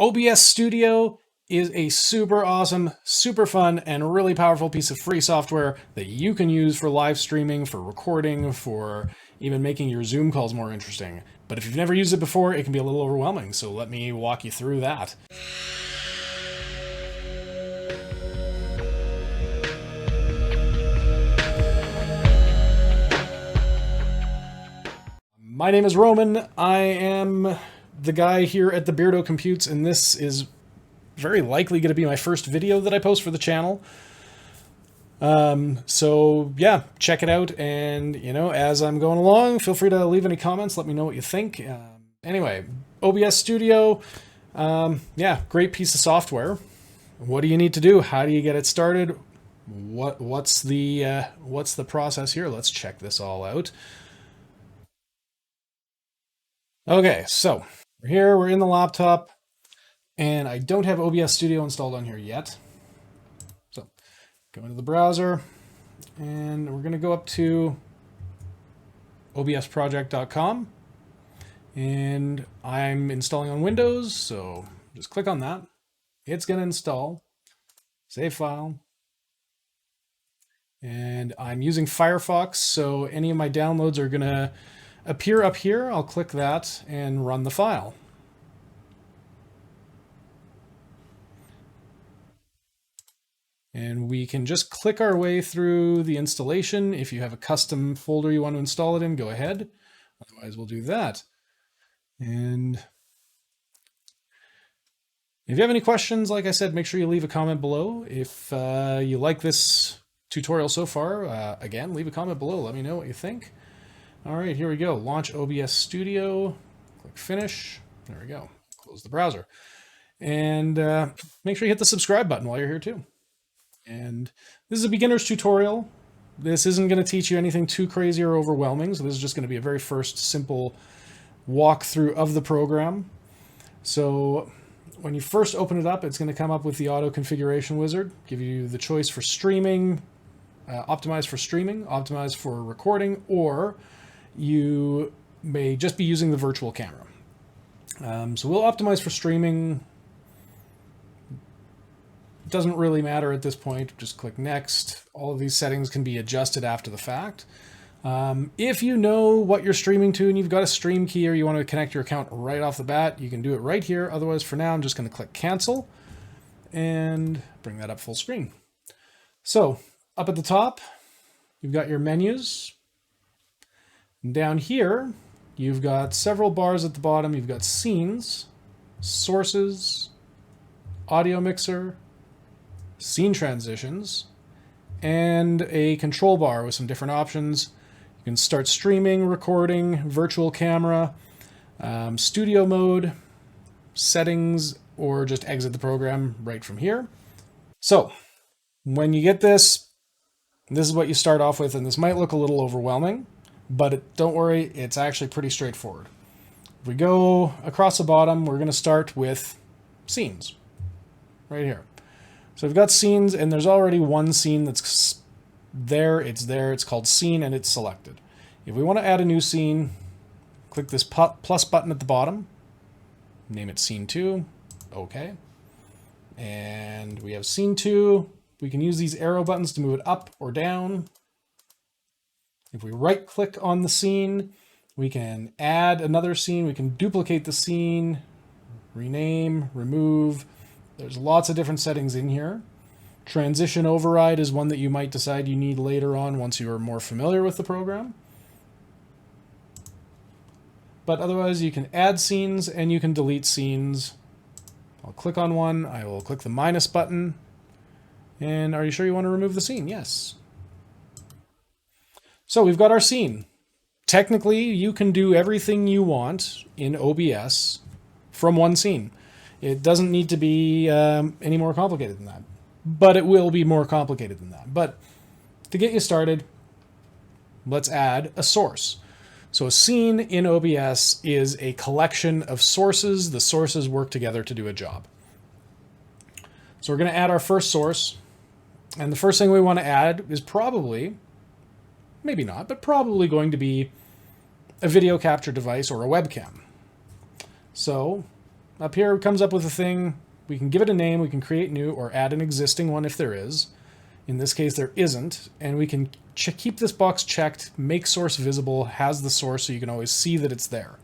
OBS Studio is a super awesome, super fun, and really powerful piece of free software that you can use for live streaming, for recording, for even making your Zoom calls more interesting. But if you've never used it before, it can be a little overwhelming, so let me walk you through that. My name is Roman. I am the guy here at the Beardo Computes, and this is very likely going to be my first video that I post for the channel. So yeah, check it out, and as I'm going along, feel free to leave any comments, let me know what you think. Anyway, OBS Studio, yeah, great piece of software. What do you need to do? How do you get it started? What's the process here? Let's check this all out. Okay, so we're in the laptop, and I don't have OBS Studio installed on here yet. So go into the browser, and we're going to go up to obsproject.com, and I'm installing on Windows, so just click on that. It's going to install, save file, and I'm using Firefox, so any of my downloads are going to appear up here. I'll click that and run the file. And we can just click our way through the installation. If you have a custom folder you want to install it in, go ahead. Otherwise, we'll do that. And if you have any questions, like I said, make sure you leave a comment below. If you like this tutorial so far, again, leave a comment below. Let me know what you think. All right, here we go. Launch OBS Studio. Click Finish. There we go. Close the browser. And make sure you hit the subscribe button while you're here too. And this is a beginner's tutorial. This isn't going to teach you anything too crazy or overwhelming. So this is just going to be a very first simple walkthrough of the program. So when you first open it up, it's going to come up with the auto configuration wizard, give you the choice for streaming, optimize for streaming, optimize for recording, or you may just be using the virtual camera. So we'll optimize for streaming. Doesn't really matter at this point. Just click next. All of these settings can be adjusted after the fact. If you know what you're streaming to and you've got a stream key or you want to connect your account right off the bat, you can do it right here. Otherwise, for now, I'm just going to click cancel and bring that up full screen. So up at the top, you've got your menus. Down here, you've got several bars at the bottom. You've got scenes, sources, audio mixer, scene transitions, and a control bar with some different options. You can start streaming, recording, virtual camera, studio mode, settings, or just exit the program right from here. So when you get this is what you start off with, and this might look a little overwhelming, but don't worry, it's actually pretty straightforward. If we go across the bottom, we're going to start with scenes right here. So we've got scenes, and there's already one scene that's there. It's called scene, and it's selected. If we want to add a new scene, click this plus button at the bottom, name it scene 2, okay. And we have scene 2. We can use these arrow buttons to move it up or down. If we right click on the scene, we can add another scene. We can duplicate the scene, rename, remove. There's lots of different settings in here. Transition override is one that you might decide you need later on once you are more familiar with the program. But otherwise, you can add scenes and you can delete scenes. I'll click on one. I will click the minus button. And are you sure you want to remove the scene? Yes. So we've got our scene. Technically, you can do everything you want in OBS from one scene. It doesn't need to be any more complicated than that, but it will be more complicated than that. But to get you started, let's add a source. So a scene in OBS is a collection of sources. The sources work together to do a job. So we're going to add our first source, and the first thing we want to add is probably, maybe not, but probably going to be a video capture device or a webcam. So up here it comes up with a thing. We can give it a name, we can create new, or add an existing one if there is. In this case, there isn't, and we can keep this box checked, make source visible, has the source, so you can always see that it's there,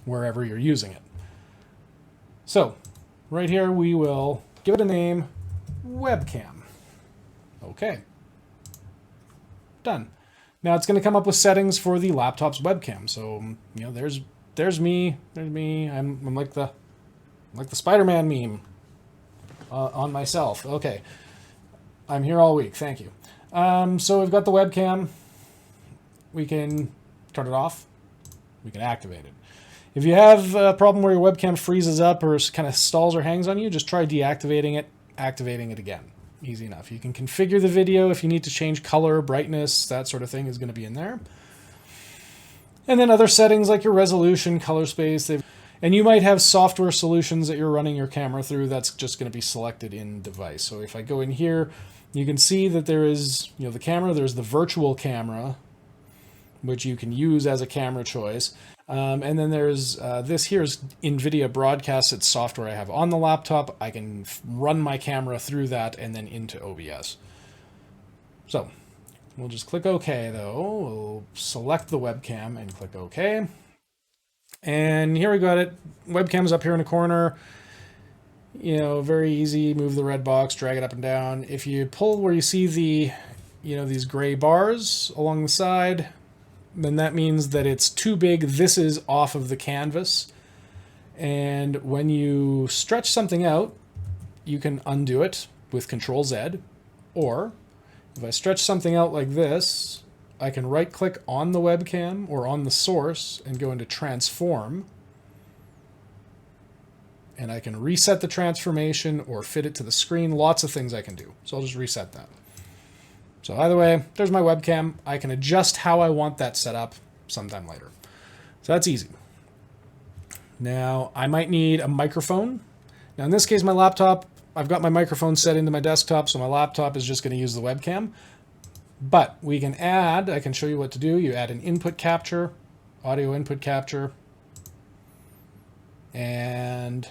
wherever you're using it. So, right here, we will give it a name, Webcam. Okay. Done. Now it's going to come up with settings for the laptop's webcam. So, you know, there's me. I'm like the Spider-Man meme on myself. Okay. I'm here all week. Thank you. So we've got the webcam. We can turn it off. We can activate it. If you have a problem where your webcam freezes up or kind of stalls or hangs on you, just try deactivating it, activating it again. Easy enough. You can configure the video if you need to change color, brightness, that sort of thing is going to be in there. And then other settings like your resolution, color space. And you might have software solutions that you're running your camera through. That's just going to be selected in device. So if I go in here, you can see that there is, you know, the camera. There's the virtual camera, which you can use as a camera choice. And then there's this here is NVIDIA Broadcast. It's software I have on the laptop. I can run my camera through that and then into OBS. So we'll just click OK, though. We'll select the webcam and click OK. And here we got it. Webcam's up here in the corner. You know, very easy. Move the red box, drag it up and down. If you pull where you see the, you know, these gray bars along the side, then that means that it's too big. This is off of the canvas. And when you stretch something out, you can undo it with Control Z. Or if I stretch something out like this, I can right click on the webcam or on the source and go into transform. And I can reset the transformation or fit it to the screen. Lots of things I can do. So I'll just reset that. So either way, there's my webcam. I can adjust how I want that set up sometime later. So that's easy. Now, I might need a microphone. Now, in this case, my laptop, I've got my microphone set into my desktop, so my laptop is just going to use the webcam. But we can add, I can show you what to do. You add an input capture, audio input capture, and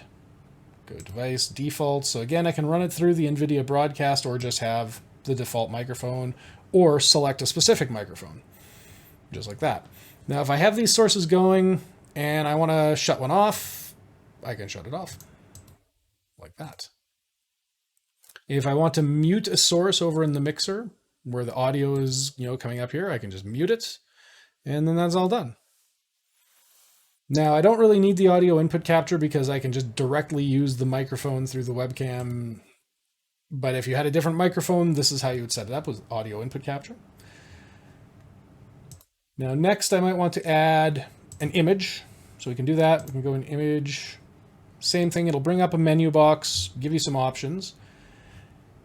go device, default. So again, I can run it through the NVIDIA Broadcast or just have the default microphone or select a specific microphone, just like that. Now, if I have these sources going and I want to shut one off, I can shut it off like that. If I want to mute a source over in the mixer where the audio is, you know, coming up here, I can just mute it and then that's all done. Now, I don't really need the audio input capture because I can just directly use the microphone through the webcam. But if you had a different microphone, this is how you would set it up with audio input capture. Now, next I might want to add an image. So we can do that. We can go in image. Same thing. It'll bring up a menu box, give you some options.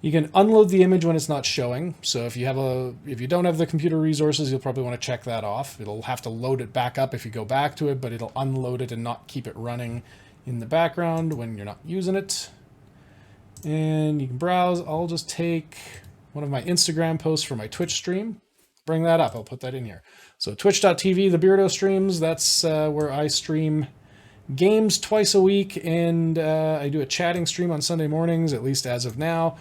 You can unload the image when it's not showing. So if you don't have the computer resources, you'll probably want to check that off. It'll have to load it back up if you go back to it, but it'll unload it and not keep it running in the background when you're not using it. And you can browse. I'll just take one of my Instagram posts for my Twitch stream. Bring that up. I'll put that in here. So twitch.tv, the Beardo streams. That's where I stream games twice a week. And I do a chatting stream on Sunday mornings, at least as of now.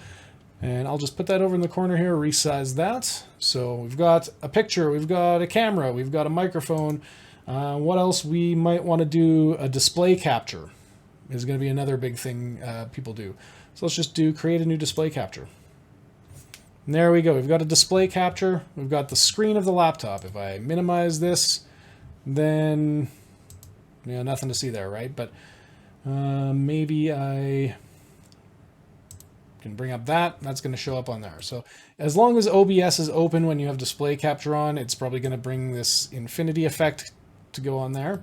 And I'll just put that over in the corner here, resize that. So we've got a picture, we've got a camera, we've got a microphone. What else? We might want to do a display capture. Is going to be another big thing people do. So let's just create a new display capture. And there we go. We've got a display capture. We've got the screen of the laptop. If I minimize this, then, you know, nothing to see there, right? But maybe I can bring up that. That's going to show up on there. So as long as OBS is open when you have display capture on, it's probably going to bring this infinity effect to go on there.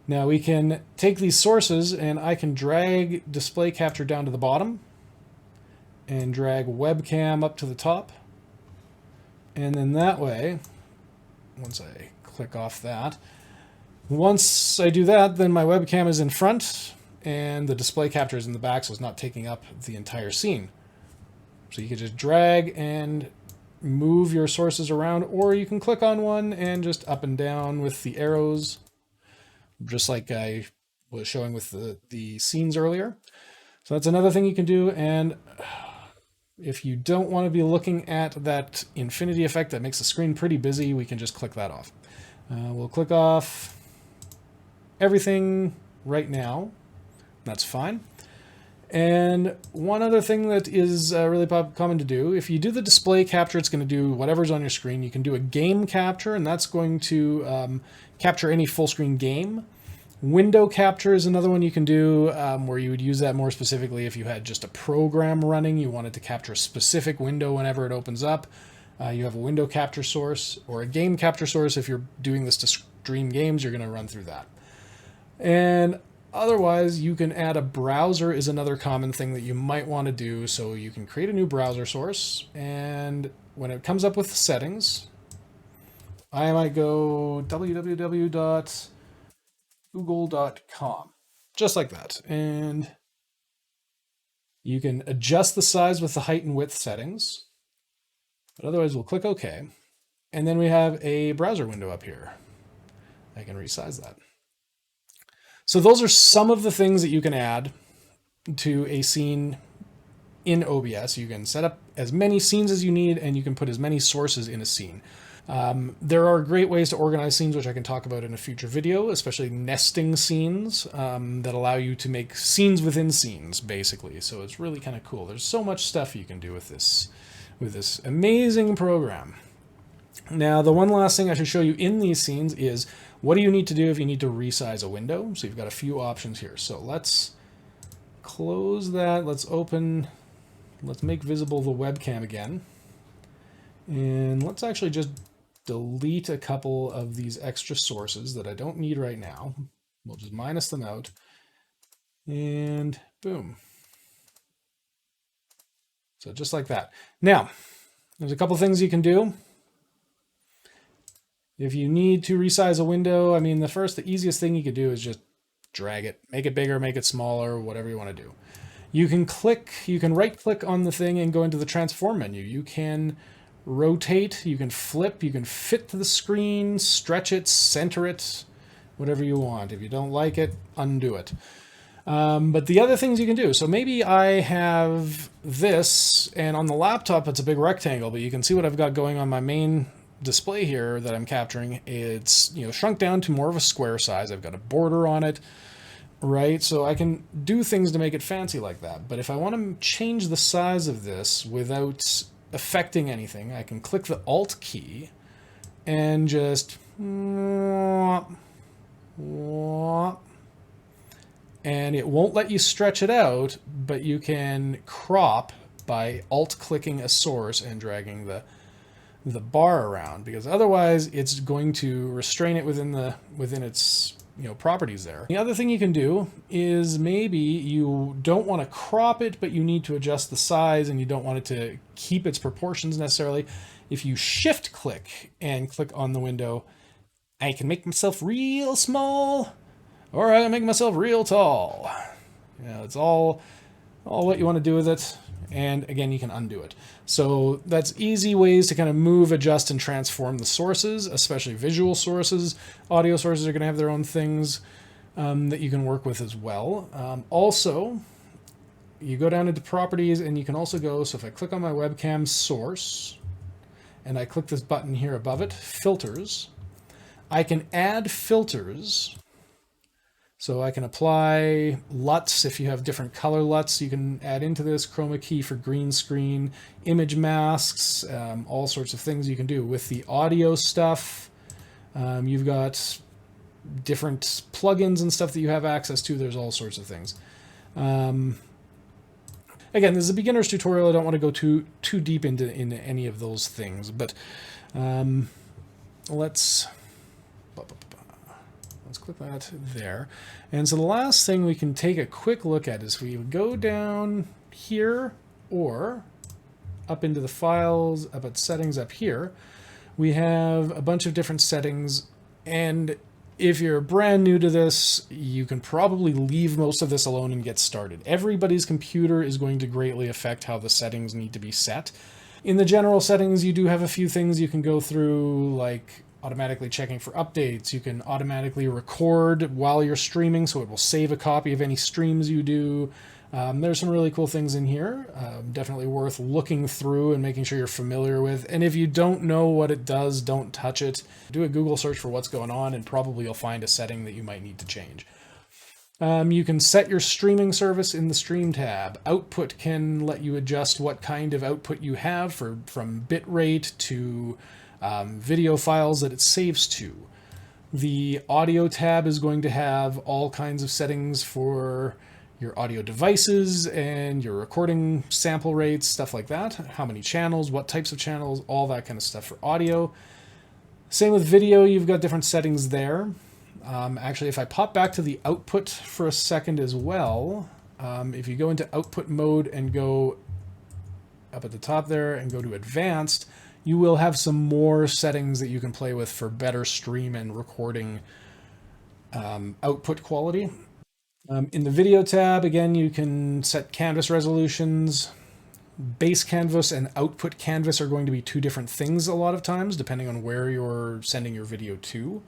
Now we can take these sources and I can drag display capture down to the bottom and drag webcam up to the top. And then that way, once I click off that, once I do that, then my webcam is in front and the display capture is in the back, so it's not taking up the entire scene. So you can just drag and move your sources around, or you can click on one and just up and down with the arrows, just like I was showing with the scenes earlier. So that's another thing you can do. And if you don't want to be looking at that infinity effect that makes the screen pretty busy, we can just click that off. We'll click off everything right now. That's fine. And one other thing that is really common to do, if you do the display capture, it's going to do whatever's on your screen. You can do a game capture, and that's going to capture any full screen game. Window capture is another one you can do, where you would use that more specifically if you had just a program running, you wanted to capture a specific window whenever it opens up. You have a window capture source, or a game capture source. If you're doing this to stream games, you're going to run through that. And otherwise, you can add a browser is another common thing that you might want to do. So you can create a new browser source, and when it comes up with the settings, I might go www.google.com, just like that. And you can adjust the size with the height and width settings, but otherwise we'll click OK. And then we have a browser window up here. I can resize that. So those are some of the things that you can add to a scene in OBS. You can set up as many scenes as you need, and you can put as many sources in a scene. There are great ways to organize scenes, which I can talk about in a future video, especially nesting scenes that allow you to make scenes within scenes, basically. So it's really kind of cool. There's so much stuff you can do with this amazing program. Now, the one last thing I should show you in these scenes is what do you need to do if you need to resize a window. So you've got a few options here. So let's close that. Let's make visible the webcam again. And let's actually just delete a couple of these extra sources that I don't need right now. We'll just minus them out. And boom. So just like that. Now, there's a couple things you can do. If you need to resize a window, I mean, the easiest thing you could do is just drag it, make it bigger, make it smaller, whatever you want to do. You can right click on the thing and go into the transform menu. You can rotate, you can flip, you can fit to the screen, stretch it, center it, whatever you want. If you don't like it, undo it. But the other things you can do, so maybe I have this, and on the laptop it's a big rectangle, but you can see what I've got going on my main display here that I'm capturing. It's shrunk down to more of a square size. I've got a border on it, right? So I can do things to make it fancy like that. But if I want to change the size of this without affecting anything, I can click the Alt key and just and it won't let you stretch it out, but you can crop by Alt clicking a source and dragging the bar around, because otherwise it's going to restrain it within its properties there. The other thing you can do is maybe you don't want to crop it, but you need to adjust the size and you don't want it to keep its proportions necessarily. If you shift click and click on the window, I can make myself real small, or I can make myself real tall. It's all what you want to do with it. And again, you can undo it. So that's easy ways to kind of move, adjust, and transform the sources, especially visual sources. Audio sources are going to have their own things that you can work with as well. Also, you go down into properties and you can also go, so if I click on my webcam source and I click this button here above it, filters, I can add filters. So I can apply LUTs. If you have different color LUTs, you can add into this chroma key for green screen, image masks, all sorts of things you can do. With the audio stuff, you've got different plugins and stuff that you have access to. There's all sorts of things. Again, this is a beginner's tutorial. I don't want to go too deep into any of those things, but let's click that there. And so the last thing we can take a quick look at is we go down here or up into the files, up at settings up here. We have a bunch of different settings, and if you're brand new to this, you can probably leave most of this alone and get started. Everybody's computer is going to greatly affect how the settings need to be set. In the general settings, you do have a few things you can go through, like automatically checking for updates. You can automatically record while you're streaming, so it will save a copy of any streams you do. There's some really cool things in here, definitely worth looking through and making sure you're familiar with. And if you don't know what it does, don't touch it. Do a Google search for what's going on, and probably you'll find a setting that you might need to change. You can set your streaming service in the Stream tab. Output can let you adjust what kind of output you have from bitrate to video files that it saves to. The Audio tab is going to have all kinds of settings for your audio devices and your recording sample rates, stuff like that. How many channels, what types of channels, all that kind of stuff for audio. Same with video, you've got different settings there. Actually, if I pop back to the output for a second as well, if you go into output mode and go up at the top there and go to advanced, you will have some more settings that you can play with for better stream and recording output quality. In the video tab, again, you can set canvas resolutions. Base canvas and output canvas are going to be two different things a lot of times, depending on where you're sending your video to.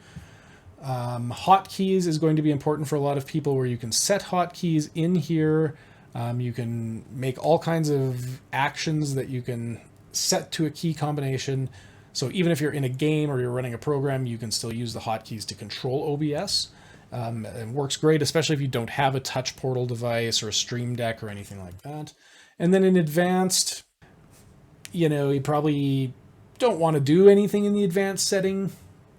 Hotkeys is going to be important for a lot of people, where you can set hotkeys in here. You can make all kinds of actions that you can set to a key combination. So even if you're in a game or you're running a program, you can still use the hotkeys to control OBS. It works great, especially if you don't have a touch portal device or a stream deck or anything like that. And then in advanced, you probably don't want to do anything in the advanced setting,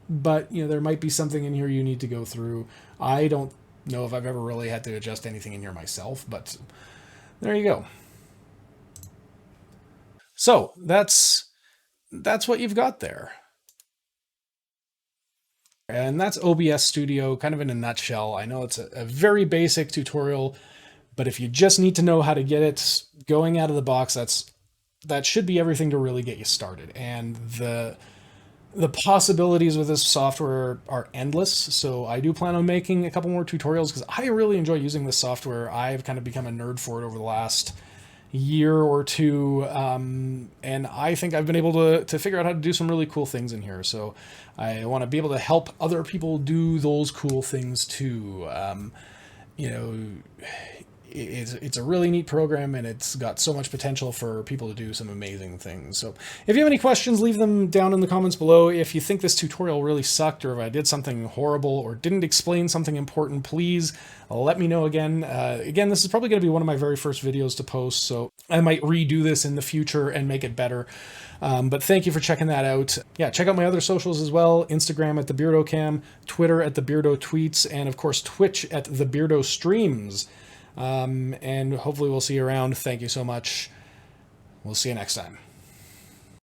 but there might be something in here you need to go through. I don't know if I've ever really had to adjust anything in here myself, but there you go. So that's what you've got there. And that's OBS Studio, kind of in a nutshell. I know it's a very basic tutorial, but if you just need to know how to get it going out of the box, that should be everything to really get you started. And the possibilities with this software are endless. So I do plan on making a couple more tutorials because I really enjoy using this software. I've kind of become a nerd for it over the last year or two, and I think I've been able to figure out how to do some really cool things in here. So I want to be able to help other people do those cool things too. It's a really neat program, and it's got so much potential for people to do some amazing things. So if you have any questions, leave them down in the comments below. If you think this tutorial really sucked, or if I did something horrible or didn't explain something important, please let me know again. Again, this is probably going to be one of my very first videos to post, so I might redo this in the future and make it better. But thank you for checking that out. Yeah, check out my other socials as well. Instagram at the Beardo Cam, Twitter at the Beardo Tweets, and of course Twitch at the Beardo Streams. And hopefully we'll see you around. Thank you so much. We'll see you next time.